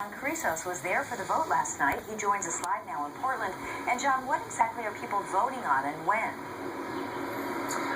John Chrysos was there for the vote last night. He joins us live now in Portland. And John, what exactly are people voting on and when?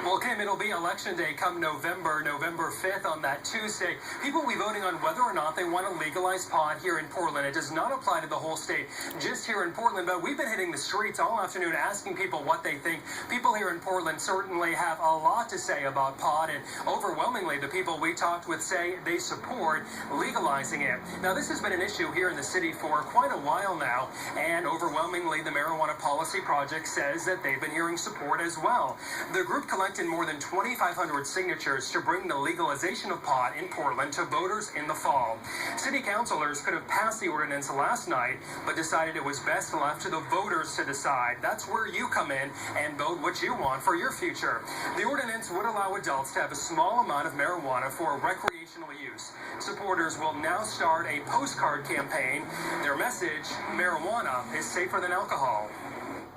Well, Kim, it'll be Election Day come November 5th on that Tuesday. People will be voting on whether or not they want to legalize pot here in Portland. It does not apply to the whole state, just here in Portland. But we've been hitting the streets all afternoon asking people what they think. People here in Portland certainly have a lot to say about pot, and overwhelmingly the people we talked with say they support legalizing it. Now, this has been an issue here in the city for quite a while now, and overwhelmingly the Marijuana Policy Project says that they've been hearing support as well. The group collected more than 2,500 signatures to bring the legalization of pot in Portland to voters in the fall. City councilors could have passed the ordinance last night, but decided it was best left to the voters to decide. That's where you come in and vote what you want for your future. The ordinance would allow adults to have a small amount of marijuana for recreational use. Supporters will now start a postcard campaign. Their message, marijuana is safer than alcohol.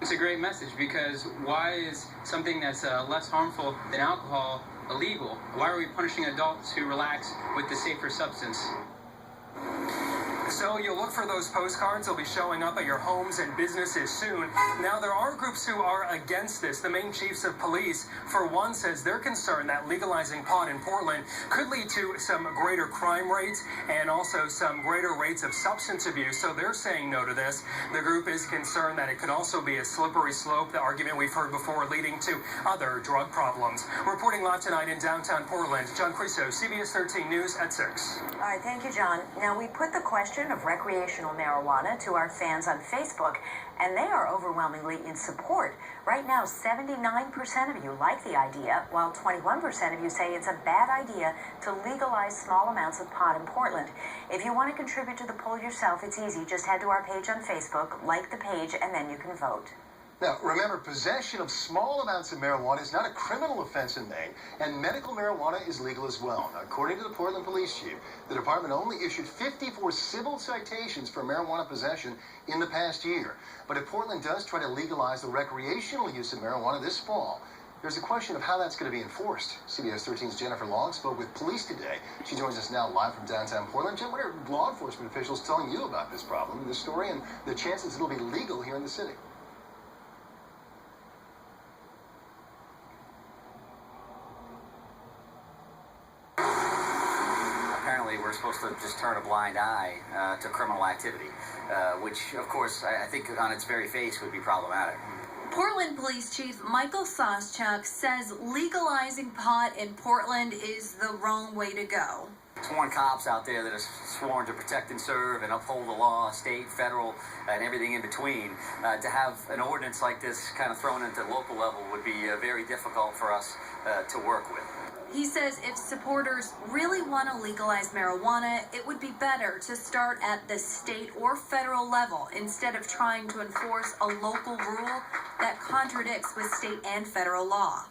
It's a great message, because why is something that's less harmful than alcohol illegal? Why are we punishing adults who relax with the safer substance? So you'll look for those postcards. They'll be showing up at your homes and businesses soon. Now, there are groups who are against this. The Maine Chiefs of Police, for one, says they're concerned that legalizing pot in Portland could lead to some greater crime rates and also some greater rates of substance abuse. So they're saying no to this. The group is concerned that it could also be a slippery slope, the argument we've heard before, leading to other drug problems. Reporting live tonight in downtown Portland, John Chrysos, CBS 13 News at 6. All right, thank you, John. Now, we put the question of recreational marijuana to our fans on Facebook, and they are overwhelmingly in support. Right now, 79% of you like the idea, while 21% of you say it's a bad idea to legalize small amounts of pot in Portland. If you want to contribute to the poll yourself, it's easy. Just head to our page on Facebook, like the page, and then you can vote. Now, remember, possession of small amounts of marijuana is not a criminal offense in Maine, and medical marijuana is legal as well. Now, according to the Portland Police Chief, the department only issued 54 civil citations for marijuana possession in the past year. But if Portland does try to legalize the recreational use of marijuana this fall, there's a question of how that's going to be enforced. CBS 13's Jennifer Long spoke with police today. She joins us now live from downtown Portland. Jen, what are law enforcement officials telling you about this problem, this story, and the chances it'll be legal here in the city? Apparently, we're supposed to just turn a blind eye to criminal activity, which, of course, I think on its very face would be problematic. Portland Police Chief Michael Soschuk says legalizing pot in Portland is the wrong way to go. Sworn cops out there that are sworn to protect and serve and uphold the law, state, federal, and everything in between. To have an ordinance like this kind of thrown into the local level would be very difficult for us to work with. He says if supporters really want to legalize marijuana, it would be better to start at the state or federal level instead of trying to enforce a local rule that contradicts with state and federal law.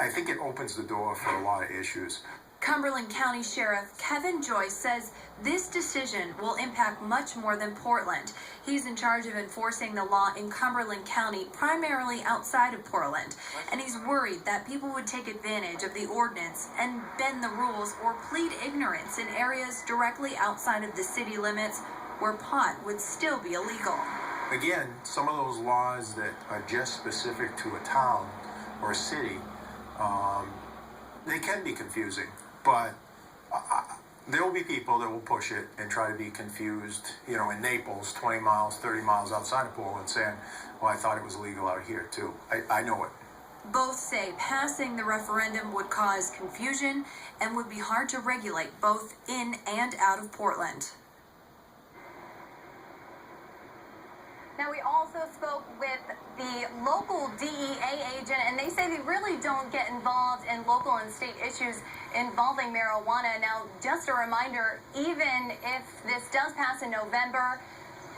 I think it opens the door for a lot of issues. Cumberland County Sheriff Kevin Joyce says this decision will impact much more than Portland. He's in charge of enforcing the law in Cumberland County, primarily outside of Portland. And he's worried that people would take advantage of the ordinance and bend the rules or plead ignorance in areas directly outside of the city limits where pot would still be illegal. Again, some of those laws that are just specific to a town or a city, they can be confusing. But there will be people that will push it and try to be confused, in Naples, 20 miles, 30 miles outside of Portland, saying, well, I thought it was legal out here, too. I know it. Both say passing the referendum would cause confusion and would be hard to regulate both in and out of Portland. Now, we also spoke with the local DEA agent, and they say they really don't get involved in local and state issues involving marijuana. Now, just a reminder, even if this does pass in November,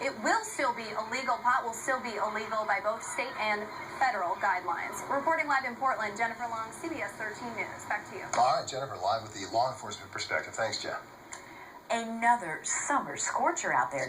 it will still be illegal. Pot will still be illegal by both state and federal guidelines. Reporting live in Portland, Jennifer Long, CBS 13 News. Back to you. All right, Jennifer, live with the law enforcement perspective. Thanks, Jen. Another summer scorcher out there.